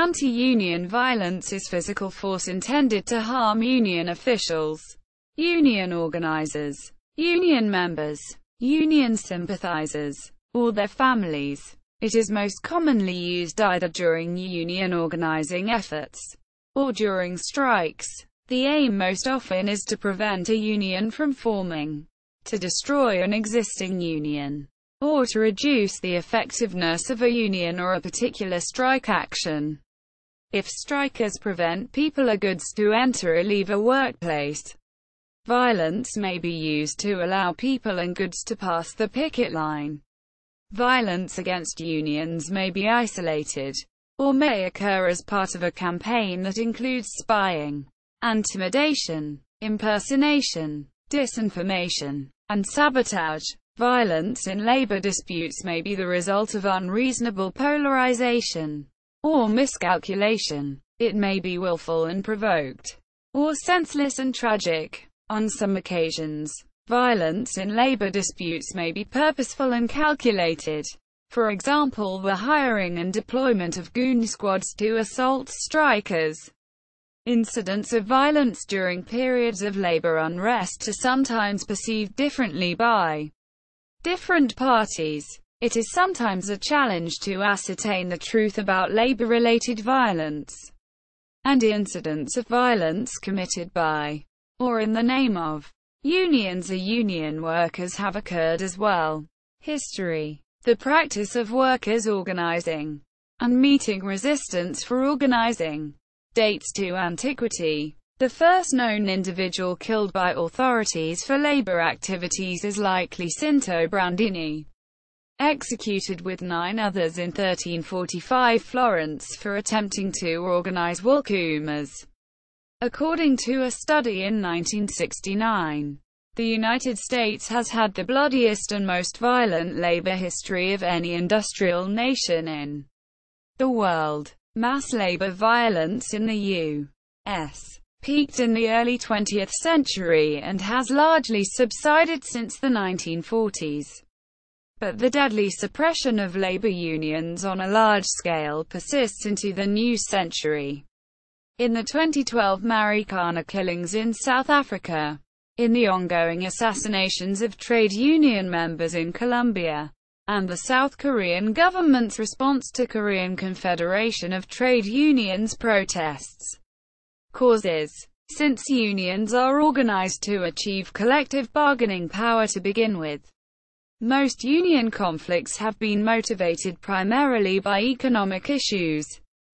Anti-union violence is physical force intended to harm union officials, union organizers, union members, union sympathizers, or their families. It is most commonly used either during union organizing efforts or during strikes. The aim most often is to prevent a union from forming, to destroy an existing union, or to reduce the effectiveness of a union or a particular strike action. If strikers prevent people or goods to enter or leave a workplace, violence may be used to allow people and goods to pass the picket line. Violence against unions may be isolated, or may occur as part of a campaign that includes spying, intimidation, impersonation, disinformation, and sabotage. Violence in labor disputes may be the result of unreasonable polarization or miscalculation. It may be willful and provoked, or senseless and tragic. On some occasions, violence in labor disputes may be purposeful and calculated. For example, the hiring and deployment of goon squads to assault strikers. Incidents of violence during periods of labor unrest are sometimes perceived differently by different parties. It is sometimes a challenge to ascertain the truth about labor-related violence, and incidents of violence committed by, or in the name of, unions or union workers have occurred as well. History. The practice of workers organizing and meeting resistance for organizing dates to antiquity. The first known individual killed by authorities for labor activities is likely Cinto Brandini, executed with 9 others in 1345 Florence for attempting to organize woolcoomers. According to a study in 1969, the United States has had the bloodiest and most violent labor history of any industrial nation in the world. Mass labor violence in the U.S. peaked in the early 20th century and has largely subsided since the 1940s. But the deadly suppression of labor unions on a large scale persists into the new century. In the 2012 Marikana killings in South Africa, in the ongoing assassinations of trade union members in Colombia, and the South Korean government's response to Korean Confederation of Trade Unions protests. Causes. Since unions are organized to achieve collective bargaining power to begin with, most union conflicts have been motivated primarily by economic issues,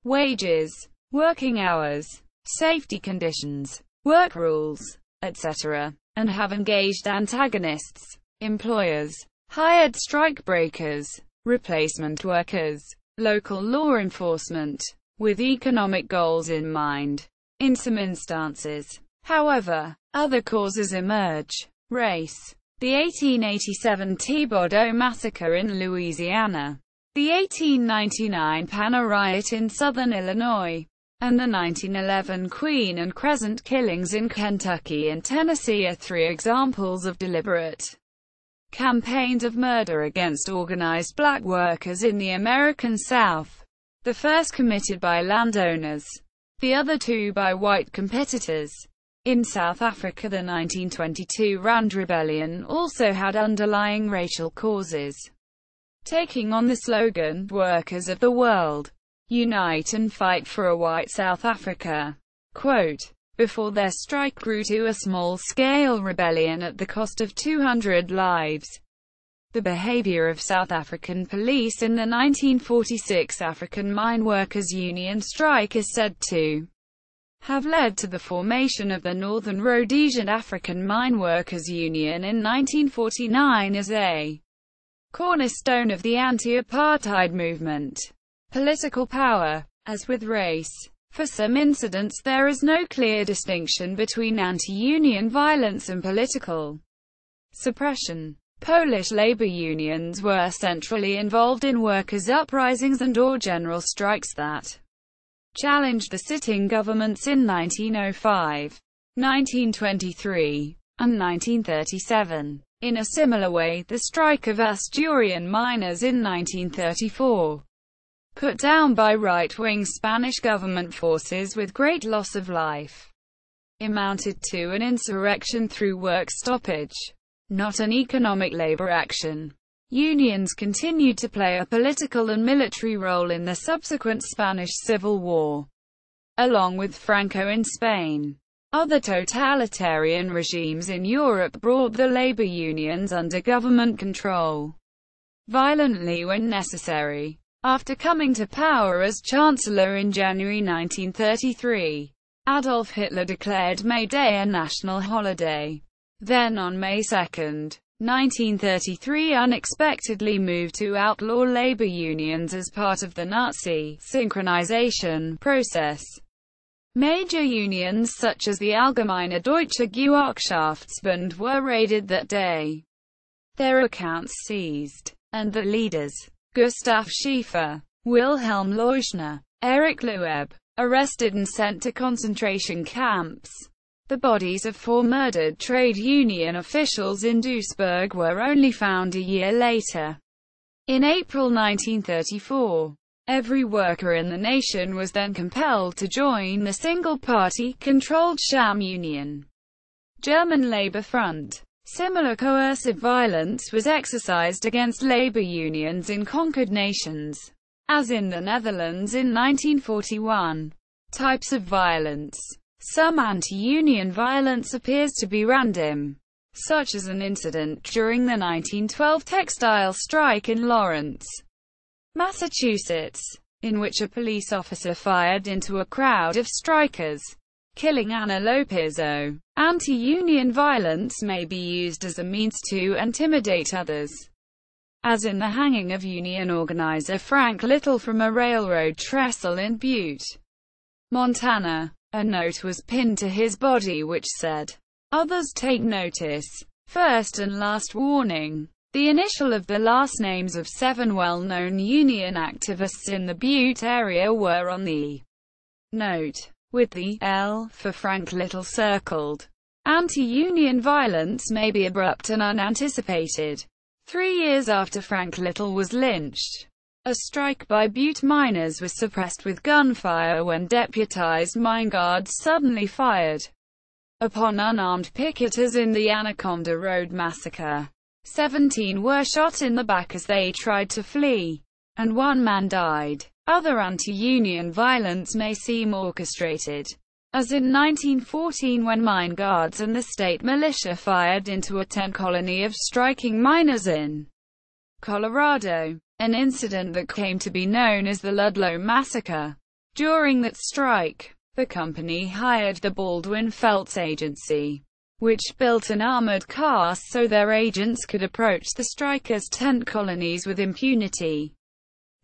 wages, working hours, safety conditions, work rules, etc., and have engaged antagonists, employers, hired strikebreakers, replacement workers, local law enforcement, with economic goals in mind. In some instances, however, other causes emerge. Race. The 1887 Thibodaux Massacre in Louisiana, the 1899 Pana riot in southern Illinois, and the 1911 Queen and Crescent killings in Kentucky and Tennessee are 3 examples of deliberate campaigns of murder against organized black workers in the American South. The first committed by landowners, the other 2 by white competitors. In South Africa, the 1922 Rand Rebellion also had underlying racial causes. Taking on the slogan, "Workers of the World, Unite and Fight for a White South Africa," quote, before their strike grew to a small-scale rebellion at the cost of 200 lives. The behavior of South African police in the 1946 African Mine Workers Union strike is said to have led to the formation of the Northern Rhodesian African Mine Workers Union in 1949 as a cornerstone of the anti-apartheid movement. Political power. As with race, for some incidents there is no clear distinction between anti-union violence and political suppression. Polish labor unions were centrally involved in workers' uprisings and/or general strikes that challenged the sitting governments in 1905, 1923, and 1937. In a similar way, the strike of Asturian miners in 1934 put down by right-wing Spanish government forces with great loss of life, amounted to an insurrection through work stoppage, not an economic labor action. Unions continued to play a political and military role in the subsequent Spanish Civil War, along with Franco in Spain. Other totalitarian regimes in Europe brought the labor unions under government control, violently when necessary. After coming to power as Chancellor in January 1933, Adolf Hitler declared May Day a national holiday. Then on May 2, 1933 unexpectedly moved to outlaw labor unions as part of the Nazi synchronization process. Major unions such as the Allgemeine Deutsche Gewerkschaftsbund were raided that day, their accounts seized, and the leaders, Gustav Schäfer, Wilhelm Leuschner, Erich Loeb, arrested and sent to concentration camps. The bodies of 4 murdered trade union officials in Duisburg were only found a year later. In April 1934, every worker in the nation was then compelled to join the single-party, controlled sham union, German Labour Front. Similar coercive violence was exercised against labor unions in conquered nations, as in the Netherlands in 1941. Types of violence. Some anti-union violence appears to be random, such as an incident during the 1912 textile strike in Lawrence, Massachusetts, in which a police officer fired into a crowd of strikers, killing Ana Lopezzo. Anti-union violence may be used as a means to intimidate others, as in the hanging of union organizer Frank Little from a railroad trestle in Butte, Montana. A note was pinned to his body which said, "Others take notice. First and last warning." The initial of the last names of 7 well-known union activists in the Butte area were on the note, with the L for Frank Little circled. Anti-union violence may be abrupt and unanticipated. 3 years after Frank Little was lynched, a strike by Butte miners was suppressed with gunfire when deputized mine guards suddenly fired upon unarmed picketers in the Anaconda Road Massacre. 17 were shot in the back as they tried to flee, and 1 man died. Other anti-union violence may seem orchestrated, as in 1914 when mine guards and the state militia fired into a tent colony of striking miners in Colorado, an incident that came to be known as the Ludlow Massacre. During that strike, the company hired the Baldwin Felts Agency, which built an armored car so their agents could approach the strikers' tent colonies with impunity.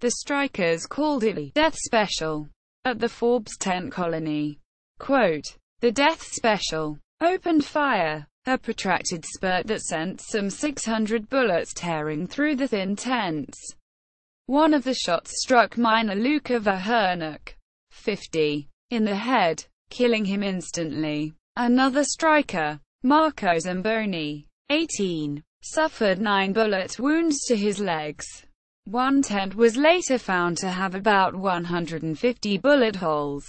The strikers called it the Death Special. At the Forbes tent colony, quote, "The Death Special opened fire, a protracted spurt that sent some 600 bullets tearing through the thin tents. One of the shots struck miner Luca Verhernuk, 50, in the head, killing him instantly. Another striker, Marco Zamboni, 18, suffered 9 bullet wounds to his legs. One tent was later found to have about 150 bullet holes."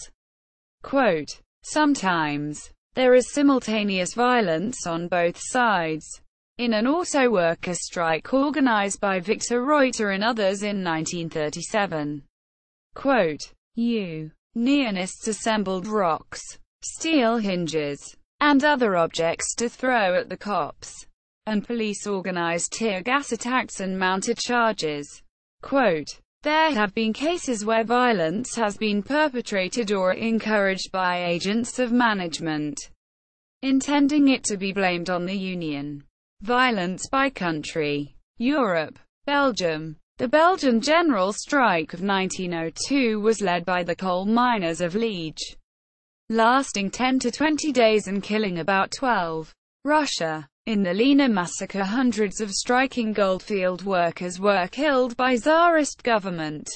Quote, "Sometimes there is simultaneous violence on both sides. In an auto worker strike organized by Victor Reuter and others in 1937. Quote, Unionists assembled rocks, steel hinges, and other objects to throw at the cops, and police organized tear gas attacks and mounted charges. Quote, there have been cases where violence has been perpetrated or encouraged by agents of management, intending it to be blamed on the union. Violence by country. Europe. Belgium. The Belgian general strike of 1902 was led by the coal miners of Liege, lasting 10 to 20 days and killing about 12. Russia. In the Lena massacre, hundreds of striking goldfield workers were killed by Tsarist government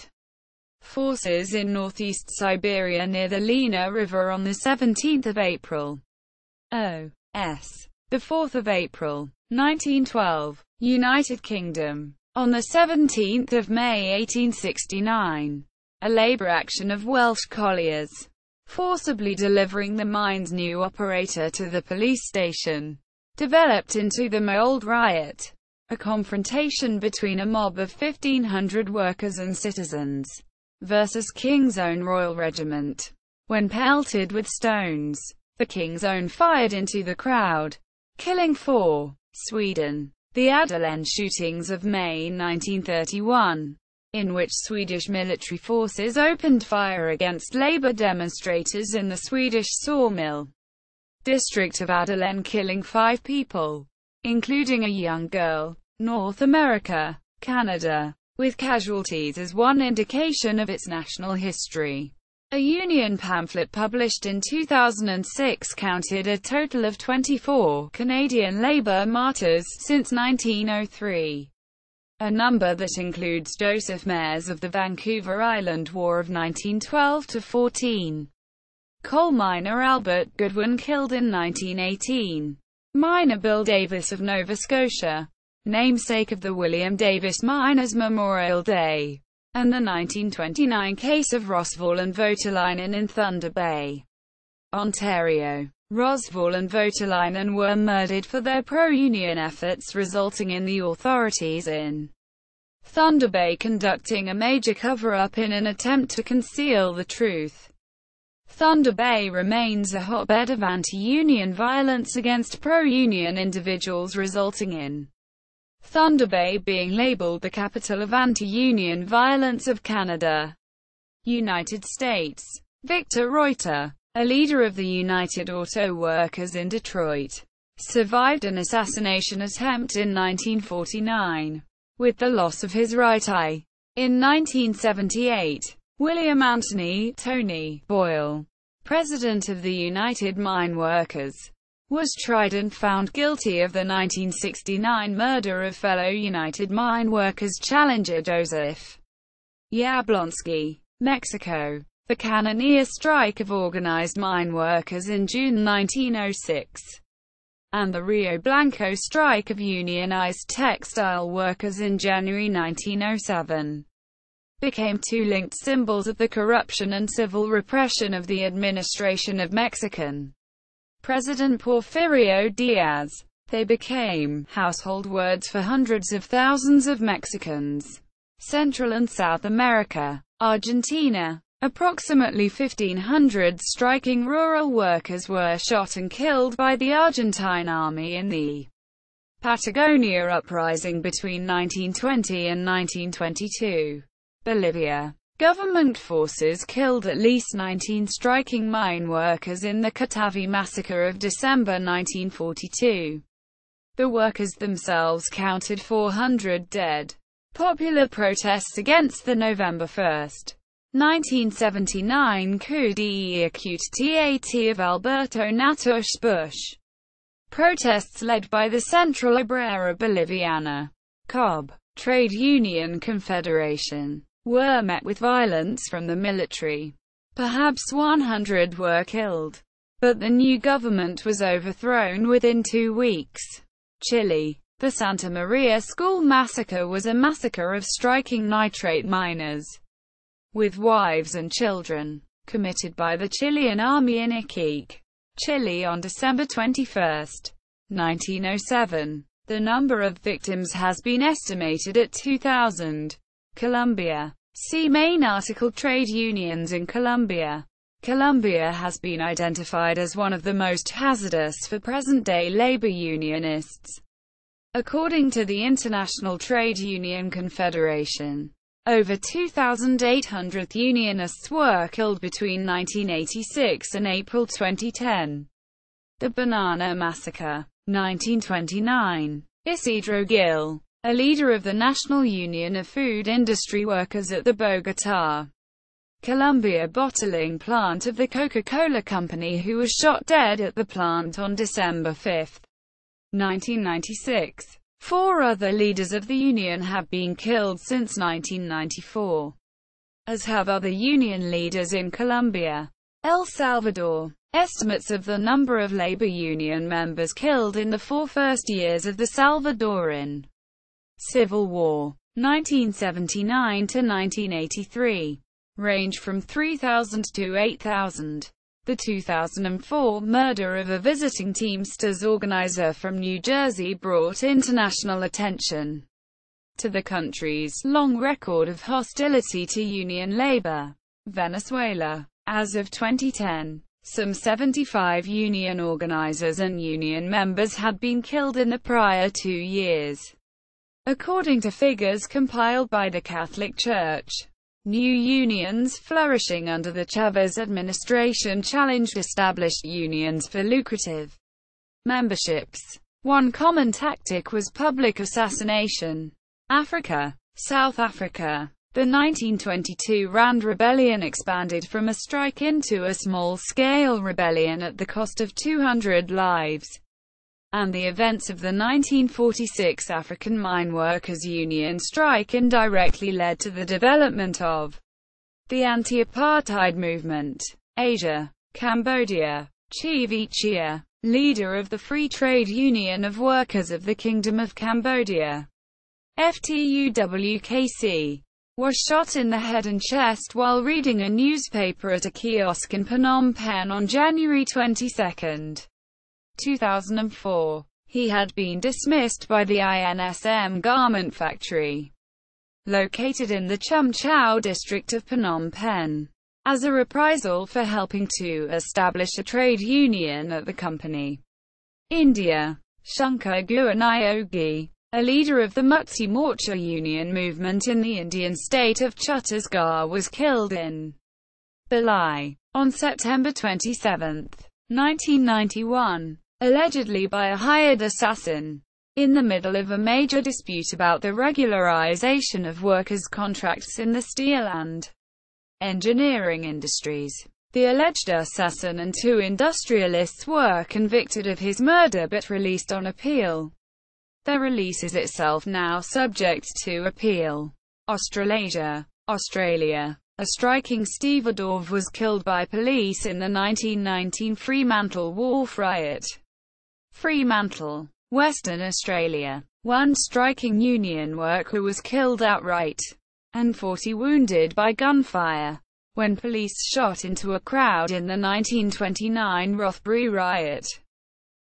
forces in northeast Siberia near the Lena River on the 17th of April. O.S. The 4th of April, 1912. United Kingdom. On the 17th of May 1869. a labour action of Welsh colliers, forcibly delivering the mine's new operator to the police station, developed into the Mould Riot, a confrontation between a mob of 1,500 workers and citizens versus King's Own Royal Regiment. When pelted with stones, the King's Own fired into the crowd, killing 4. Sweden. The Adelen shootings of May 1931, in which Swedish military forces opened fire against Labour demonstrators in the Swedish sawmill district of Adelen, killing 5 people, including a young girl. North America, Canada, with casualties as one indication of its national history. A Union pamphlet published in 2006 counted a total of 24 Canadian Labour martyrs since 1903, a number that includes Joseph Mayers of the Vancouver Island War of 1912–14, coal miner Albert Goodwin killed in 1918, miner Bill Davis of Nova Scotia, namesake of the William Davis Miners Memorial Day, and the 1929 case of Roswell and Voutilainen in Thunder Bay, Ontario. Roswell and Voutilainen were murdered for their pro-union efforts, resulting in the authorities in Thunder Bay conducting a major cover-up in an attempt to conceal the truth. Thunder Bay remains a hotbed of anti-union violence against pro-union individuals, resulting in Thunder Bay being labeled the capital of anti-union violence of Canada. United States. Victor Reuter, a leader of the United Auto Workers in Detroit, survived an assassination attempt in 1949, with the loss of his right eye. In 1978, William Anthony Tony Boyle, president of the United Mine Workers, was tried and found guilty of the 1969 murder of fellow United Mine Workers challenger Joseph Yablonsky. Mexico. The Cananea strike of organized mine workers in June 1906, and the Rio Blanco strike of unionized textile workers in January 1907, became 2 linked symbols of the corruption and civil repression of the administration of Mexican President Porfirio Diaz. They became household words for hundreds of thousands of Mexicans. Central and South America. Argentina. Approximately 1,500 striking rural workers were shot and killed by the Argentine army in the Patagonia uprising between 1920 and 1922. Bolivia. Government forces killed at least 19 striking mine workers in the Catavi massacre of December 1942. The workers themselves counted 400 dead. Popular protests against the November 1, 1979 coup d'état of Alberto Natush Bush. Protests led by the Central Obrera Boliviana, COB, Trade Union Confederation, were met with violence from the military. Perhaps 100 were killed, but the new government was overthrown within 2 weeks. Chile. The Santa Maria School Massacre was a massacre of striking nitrate miners, with wives and children, committed by the Chilean army in Iquique, Chile on December 21, 1907. The number of victims has been estimated at 2,000. Colombia. See main article Trade unions in Colombia. Colombia has been identified as one of the most hazardous for present-day labor unionists, according to the International Trade Union Confederation. Over 2,800 unionists were killed between 1986 and April 2010. The Banana Massacre. 1929. Isidro Gil, a leader of the National Union of Food Industry Workers at the Bogotá, Colombia bottling plant of the Coca-Cola Company, who was shot dead at the plant on December 5, 1996. 4 other leaders of the union have been killed since 1994, as have other union leaders in Colombia. El Salvador. Estimates of the number of labor union members killed in the 4 first years of the Salvadoran Civil War, 1979 to 1983. range from 3,000 to 8,000. The 2004 murder of a visiting Teamsters organizer from New Jersey brought international attention to the country's long record of hostility to union labor. Venezuela. As of 2010, some 75 union organizers and union members had been killed in the prior 2 years, according to figures compiled by the Catholic Church. New unions flourishing under the Chavez administration challenged established unions for lucrative memberships. One common tactic was public assassination. Africa. South Africa. The 1922 Rand Rebellion expanded from a strike into a small-scale rebellion at the cost of 200 lives, and the events of the 1946 African Mine Workers Union strike indirectly led to the development of the anti-apartheid movement. Asia. Cambodia. Chivichia, leader of the Free Trade Union of Workers of the Kingdom of Cambodia, FTUWKC, was shot in the head and chest while reading a newspaper at a kiosk in Phnom Penh on January 22, 2004. He had been dismissed by the INSM garment factory, located in the Chum Chow district of Phnom Penh, as a reprisal for helping to establish a trade union at the company. India. Shankar Goeniogi, a leader of the Mukti Morcha union movement in the Indian state of Chhattisgarh, was killed in Bhilai on September 27, 1991, allegedly by a hired assassin, in the middle of a major dispute about the regularization of workers' contracts in the steel and engineering industries. The alleged assassin and 2 industrialists were convicted of his murder but released on appeal. Their release is itself now subject to appeal. Australasia. Australia. A striking stevedore was killed by police in the 1919 Fremantle Wharf riot. Fremantle, Western Australia. One striking union worker was killed outright, and 40 wounded by gunfire, when police shot into a crowd in the 1929 Rothbury riot.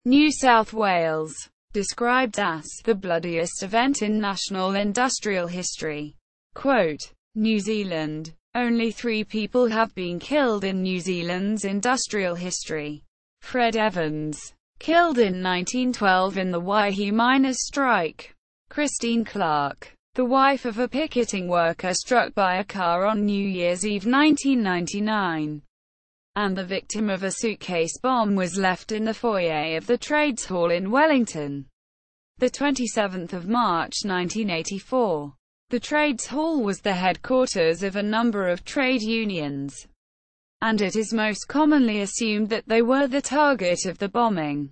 New South Wales. Described as the bloodiest event in national industrial history. Quote, New Zealand. Only 3 people have been killed in New Zealand's industrial history. Fred Evans, killed in 1912 in the Waihi miners' strike. Christine Clark, the wife of a picketing worker struck by a car on New Year's Eve 1999. And the victim of a suitcase bomb, was left in the foyer of the Trades Hall in Wellington. The 27th of March 1984. The Trades Hall was the headquarters of a number of trade unions, and it is most commonly assumed that they were the target of the bombing,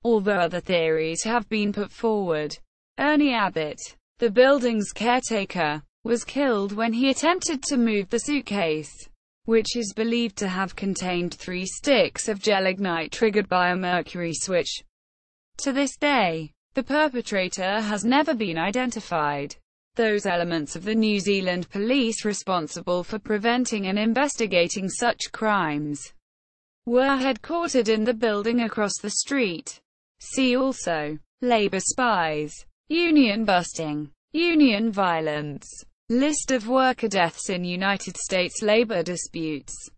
although other theories have been put forward. Ernie Abbott, the building's caretaker, was killed when he attempted to move the suitcase, which is believed to have contained 3 sticks of gelignite triggered by a mercury switch. To this day, the perpetrator has never been identified. Those elements of the New Zealand police responsible for preventing and investigating such crimes were headquartered in the building across the street. See also: Labour spies, union busting, union violence, list of worker deaths in United States labor disputes.